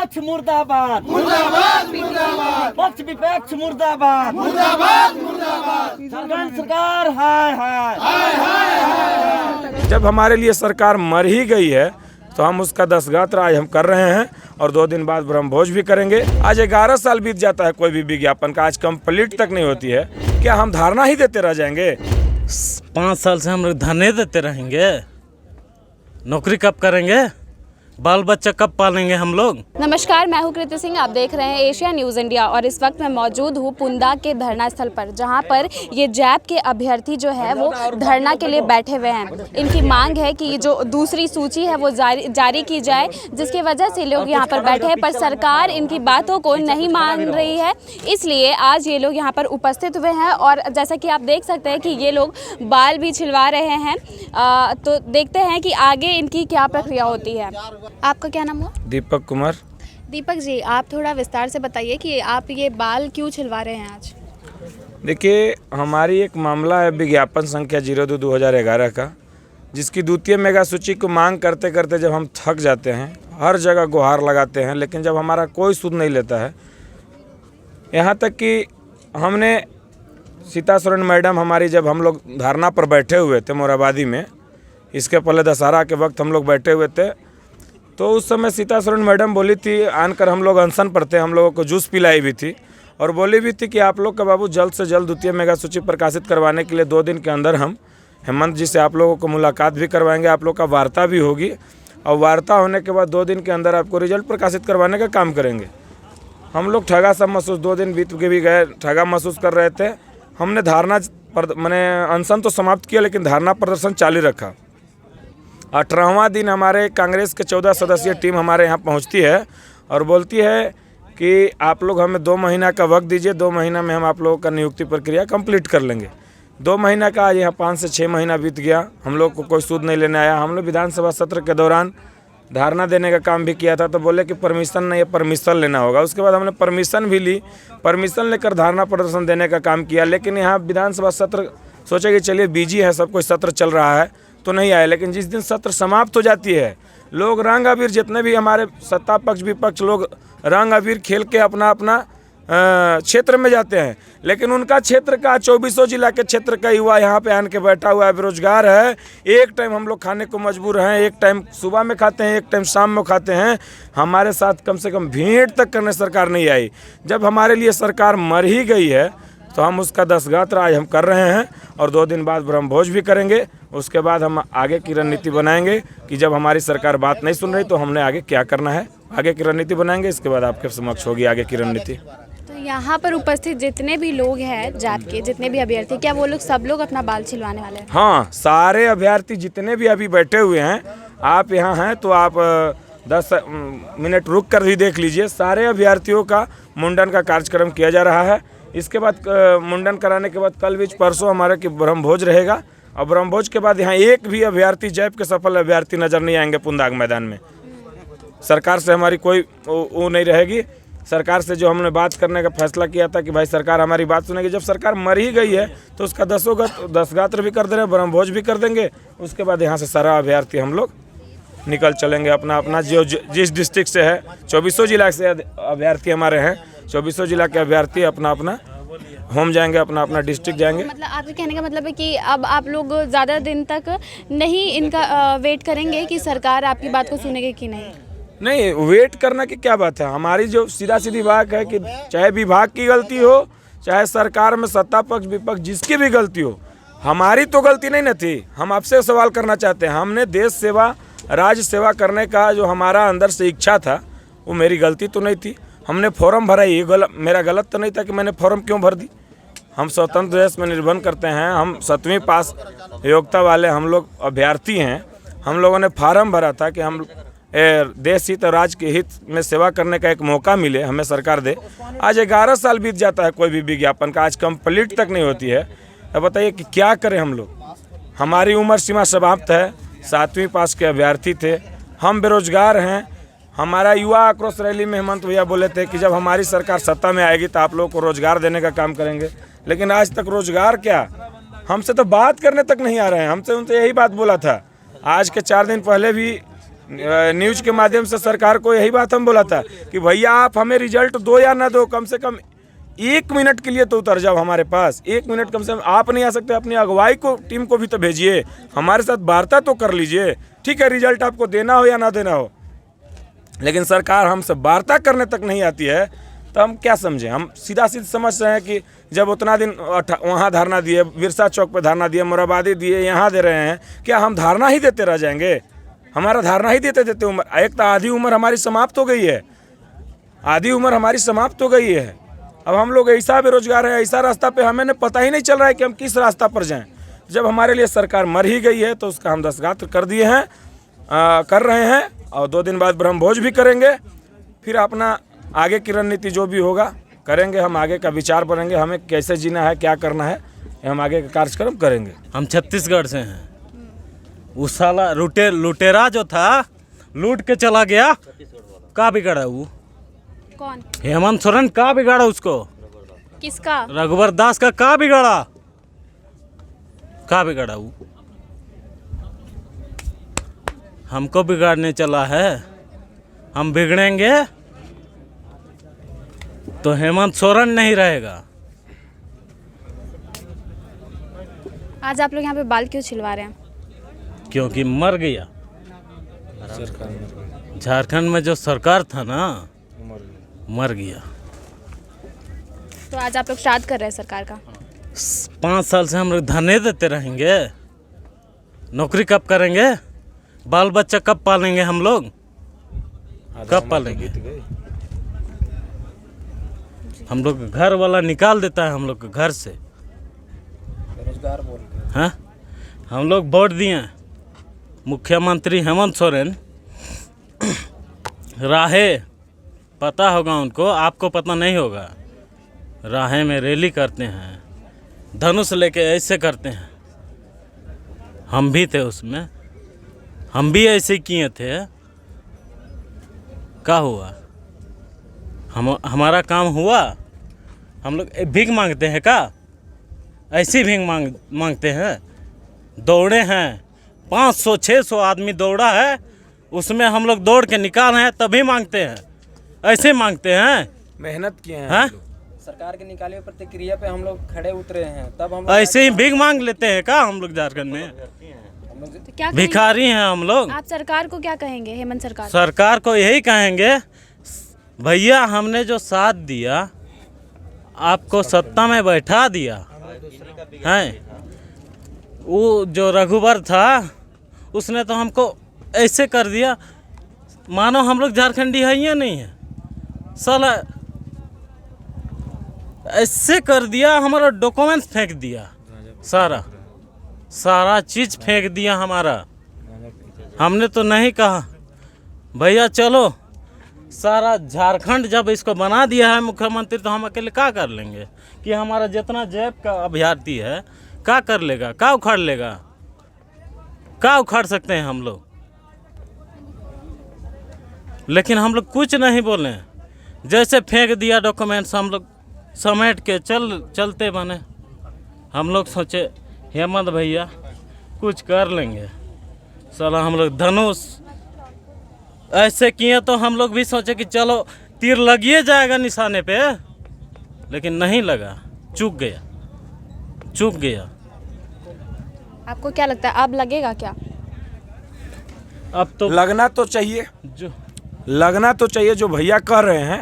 विपक्ष मुर्दाबाद, मुर्दाबाद मुर्दाबाद, पक्ष विपक्ष मुर्दाबाद, मुर्दाबाद मुर्दाबाद, झारखंड सरकार हाय हाय। हाय हाय हाय। जब हमारे लिए सरकार मर ही गई है तो हम उसका दशगात्र आज हम कर रहे हैं और 2 दिन बाद ब्रह्मभोज भी करेंगे। आज 11 साल बीत जाता है कोई भी विज्ञापन का, आज कंप्लीट तक नहीं होती है। क्या हम धारणा ही देते रह जाएंगे? 5 साल से हम लोग धरने देते रहेंगे? नौकरी कब करेंगे? बाल बच्चा कब पालेंगे हम लोग? नमस्कार, मैं हूं कृति सिंह। आप देख रहे हैं एशिया न्यूज़ इंडिया और इस वक्त मैं मौजूद हूं पुंदा के धरना स्थल पर, जहां पर ये जैप के अभ्यर्थी जो है वो धरना के लिए बैठे हुए हैं। इनकी मांग है कि जो दूसरी सूची है वो जारी की जाए, जिसकी वजह से लोग यहां पर बैठे हैं, पर सरकार इनकी बातों को नहीं मान रही है। इसलिए आज ये लोग यहाँ पर उपस्थित हुए हैं और जैसा कि आप देख सकते हैं कि ये लोग बाल भी छिलवा रहे हैं। तो देखते हैं कि आगे इनकी क्या प्रक्रिया होती है। आपका क्या नाम हुआ? दीपक कुमार। दीपक जी, आप थोड़ा विस्तार से बताइए कि आप ये बाल क्यों छिलवा रहे हैं आज? देखिए, हमारी एक मामला है विज्ञापन संख्या 02/2011 का, जिसकी द्वितीय मेगा सूची को मांग करते करते जब हम थक जाते हैं, हर जगह गुहार लगाते हैं, लेकिन जब हमारा कोई सुध नहीं लेता है। यहाँ तक कि हमने सीता सोरेन मैडम हमारी, जब हम लोग धरना पर बैठे हुए थे मोराबादी में, इसके पहले दशहरा के वक्त हम लोग बैठे हुए थे, तो उस समय सीता सोरेन मैडम बोली थी, आनकर हम लोग अनशन पर थे, हम लोगों को जूस पिलाई भी थी और बोली भी थी कि आप लोग का बाबू जल्द से जल्द द्वितीय मेगा सूची प्रकाशित करवाने के लिए 2 दिन के अंदर हम हेमंत जी से आप लोगों को मुलाकात भी करवाएंगे, आप लोग का वार्ता भी होगी और वार्ता होने के बाद 2 दिन के अंदर आपको रिजल्ट प्रकाशित करवाने का काम करेंगे। हम लोग ठगा सा महसूस, 2 दिन बीत के भी गए, ठगा महसूस कर रहे थे। हमने धारणा मैंने अनशन तो समाप्त किया, लेकिन धारणा प्रदर्शन जारी रखा। 18वां दिन हमारे कांग्रेस के 14 सदस्यीय टीम हमारे यहाँ पहुँचती है और बोलती है कि आप लोग हमें 2 महीना का वक्त दीजिए, 2 महीना में हम आप लोगों का नियुक्ति प्रक्रिया कंप्लीट कर लेंगे। 2 महीना का आज यहाँ 5 से 6 महीना बीत गया, हम लोग को कोई सूद नहीं लेने आया। हम लोग विधानसभा सत्र के दौरान धारणा देने का काम भी किया था, तो बोले कि परमिशन नहीं है, परमिशन लेना होगा। उसके बाद हमने परमिशन भी ली, परमिशन लेकर धारणा प्रदर्शन देने का काम किया। लेकिन यहाँ विधानसभा सत्र सोचे कि चलिए बिजी है, सब कोई सत्र चल रहा है तो नहीं आए। लेकिन जिस दिन सत्र समाप्त हो जाती है, लोग रंग अबीर, जितने भी हमारे सत्ता पक्ष विपक्ष लोग रंग अबीर खेल के अपना अपना क्षेत्र में जाते हैं। लेकिन उनका क्षेत्र का 24 जिला के क्षेत्र का युवा यहाँ पे आन के बैठा हुआ है, बेरोजगार है। एक टाइम हम लोग खाने को मजबूर हैं, एक टाइम सुबह में खाते हैं, एक टाइम शाम में खाते हैं। हमारे साथ कम से कम भेंट तक करने सरकार नहीं आई। जब हमारे लिए सरकार मर ही गई है तो हम उसका दशगात्र आज हम कर रहे हैं और 2 दिन बाद ब्रह्मभोज भी करेंगे। उसके बाद हम आगे की रणनीति बनाएंगे कि जब हमारी सरकार बात नहीं सुन रही तो हमने आगे क्या करना है, आगे की रणनीति बनाएंगे। इसके बाद आपके समक्ष होगी आगे की रणनीति। तो यहाँ पर उपस्थित जितने भी लोग हैं जैप के, जितने भी अभ्यर्थी, क्या वो लोग सब लोग अपना बाल छिलवाने वाले हैं? हाँ, सारे अभ्यर्थी जितने भी अभी बैठे हुए हैं, आप यहाँ हैं तो आप 10 मिनट रुक कर भी देख लीजिए। सारे अभ्यर्थियों का मुंडन का कार्यक्रम किया जा रहा है। इसके बाद मुंडन कराने के बाद कल बीच परसों हमारे की ब्रह्मभोज रहेगा और ब्रह्मभोज के बाद यहाँ एक भी अभ्यर्थी, जैप के सफल अभ्यर्थी नजर नहीं आएंगे पुंदाग मैदान में। सरकार से हमारी कोई वो नहीं रहेगी। सरकार से जो हमने बात करने का फैसला किया था कि भाई सरकार हमारी बात सुनेगी, जब सरकार मर ही गई है तो उसका दशगात्र भी कर दे रहे हैं, ब्रह्मभोज भी कर देंगे। उसके बाद यहाँ से सारा अभ्यर्थी हम लोग निकल चलेंगे अपना अपना जो जिस डिस्ट्रिक्ट से है। 24 जिला से अभ्यर्थी हमारे हैं, 24 जिला के अभ्यर्थी अपना अपना होम जाएंगे, अपना अपना डिस्ट्रिक्ट जाएंगे। मतलब आपके कहने का मतलब है कि अब आप लोग ज़्यादा दिन तक नहीं इनका वेट करेंगे कि सरकार आपकी बात को सुनेगी कि नहीं? नहीं, वेट करना की क्या बात है। हमारी जो सीधा सीधी बात है कि चाहे विभाग की गलती हो, चाहे सरकार में सत्ता पक्ष विपक्ष जिसकी भी गलती हो, हमारी तो गलती नहीं न थी। हम आपसे सवाल करना चाहते हैं, हमने देश सेवा, राज्य सेवा करने का जो हमारा अंदर से इच्छा था, वो मेरी गलती तो नहीं थी। हमने फॉर्म भरा, ये मेरा गलत तो नहीं था कि मैंने फॉर्म क्यों भर दी। हम स्वतंत्र देश में निर्बंध करते हैं, हम 7वीं पास योग्यता वाले हम लोग अभ्यर्थी हैं। हम लोगों ने फार्म भरा था कि हम देश हित और राज्य के हित में सेवा करने का एक मौका मिले, हमें सरकार दे। आज 11 साल बीत जाता है कोई भी विज्ञापन का, आज कंप्लीट तक नहीं होती है। अब बताइए कि क्या करें हम लोग। हमारी उम्र सीमा समाप्त है, 7वीं पास के अभ्यर्थी थे, हम बेरोजगार हैं। हमारा युवा आक्रोश रैली में हेमंत भैया बोले थे कि जब हमारी सरकार सत्ता में आएगी तो आप लोगों को रोजगार देने का काम करेंगे। लेकिन आज तक रोजगार क्या, हमसे तो बात करने तक नहीं आ रहे हैं। हमसे उनसे यही बात बोला था। आज के 4 दिन पहले भी न्यूज के माध्यम से सरकार को यही बात हम बोला था कि भैया आप हमें रिजल्ट दो या ना दो, कम से कम 1 मिनट के लिए तो उतर जाओ हमारे पास। 1 मिनट कम से कम आप नहीं आ सकते, अपनी अगुवाई को टीम को भी तो भेजिए, हमारे साथ वार्ता तो कर लीजिए। ठीक है, रिजल्ट आपको देना हो या ना देना हो, लेकिन सरकार हमसे वार्ता करने तक नहीं आती है तो हम क्या समझें। हम सीधा समझ रहे हैं कि जब उतना दिन वहाँ धरना दिए, बिरसा चौक पे धरना दिए, मोराबादी दिए, यहाँ दे रहे हैं, क्या हम धरना ही देते रह जाएंगे? हमारा धरना ही देते देते उम्र, एक तो आधी उम्र हमारी समाप्त हो गई है, आधी उम्र हमारी समाप्त हो गई है। अब हम लोग ऐसा बेरोजगार है, ऐसा रास्ता पे हमें पता ही नहीं चल रहा है कि हम किस रास्ता पर जाएं। जब हमारे लिए सरकार मर ही गई है तो उसका हम दस्तगात्र कर दिए हैं, कर रहे हैं, और 2 दिन बाद ब्रह्म भोज भी करेंगे। फिर अपना आगे की रणनीति जो भी होगा करेंगे, हम आगे का विचार करेंगे, हमें कैसे जीना है, क्या करना है, हम आगे का कार्यक्रम करेंगे। हम छत्तीसगढ़ से हैं। उस साला लुटेरा जो था लूट के चला गया, का बिगाड़ा वो? कौन? हेमंत सोरेन का बिगाड़ा उसको? किसका? रघुवर दास का बिगाड़ा? का बिगाड़ा वो? हमको बिगाड़ने चला है। हम बिगड़ेंगे तो हेमंत सोरेन नहीं रहेगा। आज आप लोग यहाँ पे बाल क्यों छिलवा रहे हैं? क्योंकि मर गया। झारखंड में जो सरकार था ना, मर गया। तो आज आप लोग श्राद्ध कर रहे हैं सरकार का? 5 साल से हम लोग धरने देते रहेंगे। नौकरी कब करेंगे? बाल बच्चा कब पालेंगे हम लोग? कब पालेंगे? हम लोग घर वाला निकाल देता है हम लोग के घर से। बेरोजगार बोल के। हाँ, हम लोग वोट दिए मुख्यमंत्री हेमंत सोरेन। राहें पता होगा उनको, आपको पता नहीं होगा। राहें में रैली करते हैं, धनुष लेके ऐसे करते हैं। हम भी थे उसमें, हम भी ऐसे किए थे। क्या हुआ? हमारा काम हुआ? हम लोग भीख मांगते हैं क्या? ऐसी भीख मांगते हैं? दौड़े हैं, 500-600 आदमी दौड़ा है, उसमें हम लोग दौड़ के निकाल हैं तभी मांगते हैं। ऐसे मांगते हैं? मेहनत किए हैं। हाँ? सरकार की निकाली हुई प्रतिक्रिया पे हम लोग खड़े उतरे हैं, तब हम ऐसे ही भीख मांग लेते हैं क्या हम लोग झारखंड में? तो क्या कहेंगे? भिखारी हैं हम लोग। आप सरकार को क्या कहेंगे? हेमंत सरकार सरकार को यही कहेंगे, भैया हमने जो साथ दिया, आपको सत्ता में बैठा दिया है। वो जो रघुवर था उसने तो हमको ऐसे कर दिया मानो हम लोग झारखंडी है या नहीं है। साला ऐसे कर दिया, हमारा डॉक्यूमेंट्स फेंक दिया, सारा चीज़ फेंक दिया हमारा। हमने तो नहीं कहा भैया चलो, सारा झारखंड जब इसको बना दिया है मुख्यमंत्री, तो हम अकेले क्या कर लेंगे? कि हमारा जितना जेब का अभ्यर्थी है क्या कर लेगा? क्या उखाड़ लेगा? क्या उखाड़ सकते हैं हम लोग? लेकिन हम लोग कुछ नहीं बोले, जैसे फेंक दिया डॉक्यूमेंट्स, हम लोग समेट के चलते बने। हम लोग सोचे हेमंत भैया कुछ कर लेंगे, साला हम लोग धनुष ऐसे किए तो हम लोग भी सोचे कि चलो तीर लगिए जाएगा निशाने पे, लेकिन नहीं लगा, चूक गया। आपको क्या लगता है अब लगेगा क्या? अब तो लगना तो चाहिए, जो भैया कह रहे हैं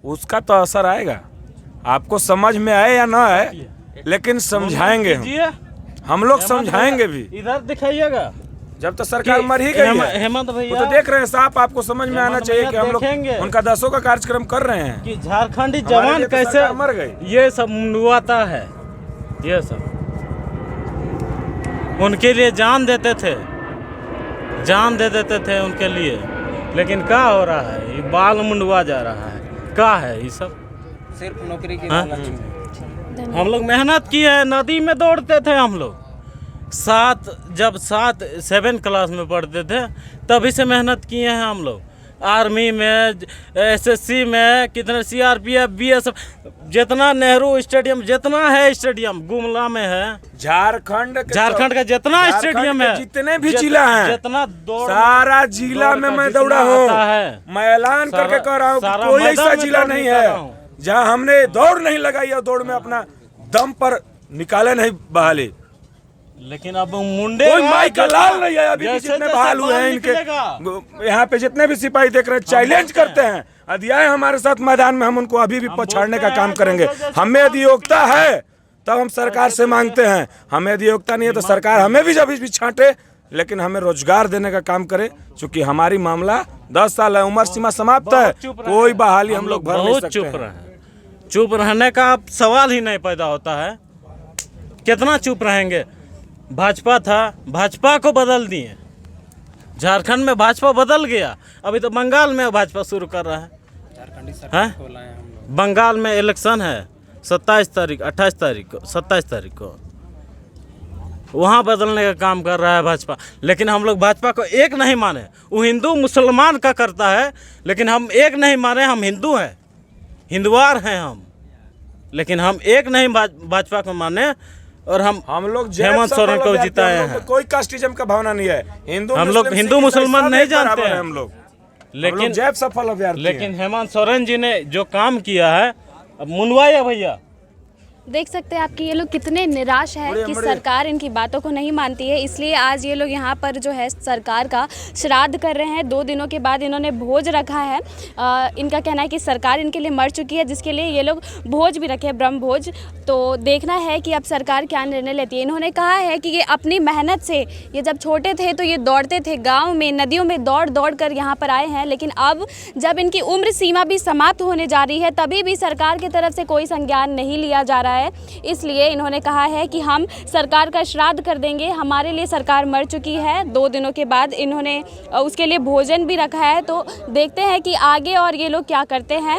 उसका तो असर आएगा। आपको समझ में आए या ना आए, लेकिन समझाएंगे हम लोग समझाएंगे भी। इधर दिखाइएगा, जब तक सरकार मर ही गई है, हेमंत वो भैया तो देख रहे हैं साहब, आपको समझ में आना चाहिए कि हम लोग देखेंगे। उनका 10 का कार्यक्रम कर रहे हैं कि झारखंडी हमारे जवान लिए तो कैसे सरकार मर गई। ये सब मुंडवाता है, ये सब उनके लिए जान दे देते थे उनके लिए। लेकिन क्या हो रहा है? ये बाल मुंडवा जा रहा है। क्या है ये सब? सिर्फ नौकरी की हाँ? लालच में। हम लोग मेहनत किए हैं, नदी में दौड़ते थे हम लोग। जब 7 क्लास में पढ़ते थे तभी से मेहनत किए हैं हम लोग। आर्मी में, एसएससी में, कितने सीआरपीएफ, बीएसएफ, जितना नेहरू स्टेडियम जितना है स्टेडियम गुमला में है। झारखंड का जितना स्टेडियम है, जितने भी जिला हैं, जितना दौड़ सारा जिला में मैं दौड़ा हूँ। मैं ऐलान करके कह रहा हूँ कोई ऐसा जिला नहीं है जहाँ हमने दौड़ नहीं लगाई और दौड़ में अपना दम पर निकाले नहीं बहाली। लेकिन अब मुंडे कोई माई का लाल नहीं है अभी भी। जितने बहाल हुए हैं इनके यहाँ पे जितने भी सिपाही देख रहे हैं चैलेंज करते हैं, यदि आए हमारे साथ मैदान में हम उनको अभी भी पछाड़ने का काम करेंगे। हमें यदि योग्यता है तब हम सरकार से मांगते हैं, हमें यदि योग्यता नहीं है तो सरकार हमें भी जब भी छांटे, लेकिन हमें रोजगार देने का काम करे। क्योंकि हमारी मामला 10 साल है, उम्र सीमा समाप्त है, कोई बहाली हम लोग भर नहीं सकते हैं। चुप रहने का सवाल ही नहीं पैदा होता है। कितना चुप रहेंगे? भाजपा था, भाजपा को बदल दिए। झारखंड में भाजपा बदल गया, अभी तो बंगाल में भाजपा शुरू कर रहा है। बंगाल में इलेक्शन है 27 तारीख, 28 तारीख को, 27 तारीख को, वहाँ बदलने का काम कर रहा है भाजपा। लेकिन हम लोग भाजपा को एक नहीं माने। वो हिंदू मुसलमान का करता है, लेकिन हम एक नहीं माने। हम हिंदू हैं, हिंदुवार हैं हम, लेकिन हम एक नहीं भाजपा को माने। और हम लोग हेमंत सोरेन को जिताए हैं। कोई कास्टिज्म का भावना नहीं है। हम लोग हिंदू मुसलमान नहीं जानते हैं हम लोग, लेकिन जैब सफल अभ्यर्थी। लेकिन हेमंत सोरेन जी ने जो काम किया है, अब मुनवाया भैया। देख सकते हैं आपकी ये लोग कितने निराश है कि सरकार इनकी बातों को नहीं मानती है। इसलिए आज ये लोग यहाँ पर जो है सरकार का श्राद्ध कर रहे हैं। 2 दिनों के बाद इन्होंने भोज रखा है। इनका कहना है कि सरकार इनके लिए मर चुकी है, जिसके लिए ये लोग भोज भी रखे, ब्रह्म भोज। तो देखना है कि अब सरकार क्या निर्णय लेती है। इन्होंने कहा है कि ये अपनी मेहनत से, ये जब छोटे थे तो ये दौड़ते थे गाँव में, नदियों में दौड़ दौड़ कर यहाँ पर आए हैं। लेकिन अब जब इनकी उम्र सीमा भी समाप्त होने जा रही है, तभी भी सरकार की तरफ से कोई संज्ञान नहीं लिया जा रहा है। इसलिए इन्होंने कहा है कि हम सरकार का श्राद्ध कर देंगे, हमारे लिए सरकार मर चुकी है। 2 दिनों के बाद इन्होंने उसके लिए भोजन भी रखा है। तो देखते हैं कि आगे और ये लोग क्या करते हैं।